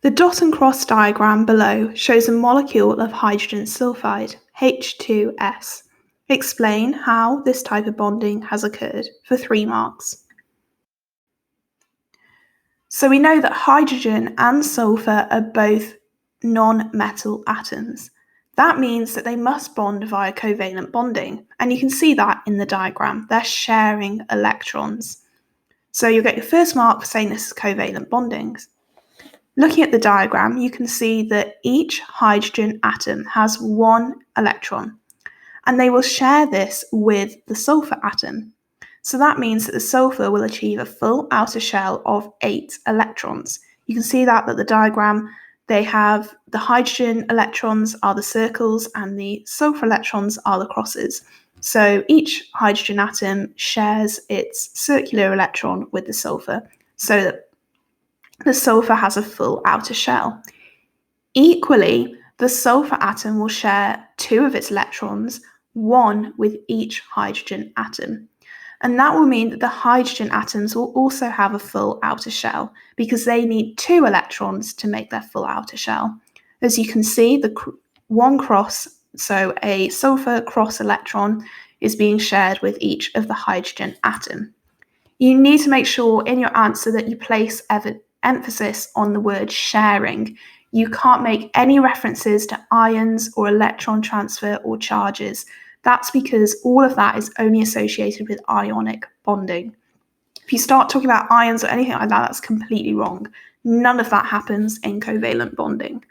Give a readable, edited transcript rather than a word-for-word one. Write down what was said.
The dot and cross diagram below shows a molecule of hydrogen sulfide, H2S. Explain how this type of bonding has occurred for 3 marks. So we know that hydrogen and sulfur are both non-metal atoms. That means that they must bond via covalent bonding, and you can see that in the diagram. They're sharing electrons. So you'll get your first mark for saying this is covalent bondings. Looking at the diagram, you can see that each hydrogen atom has 1 electron, and they will share this with the sulfur atom. So that means that the sulfur will achieve a full outer shell of 8 electrons. You can see that the diagram, they have the hydrogen electrons are the circles and the sulfur electrons are the crosses. So each hydrogen atom shares its circular electron with the sulfur so that the sulfur has a full outer shell. Equally, the sulfur atom will share 2 of its electrons, 1 with each hydrogen atom. And that will mean that the hydrogen atoms will also have a full outer shell because they need 2 electrons to make their full outer shell. As you can see, the 1 cross, so a sulfur cross electron, is being shared with each of the hydrogen atom. You need to make sure in your answer that you place emphasis on the word sharing. You can't make any references to ions or electron transfer or charges. That's because all of that is only associated with ionic bonding. If you start talking about ions or anything like that, that's completely wrong. None of that happens in covalent bonding.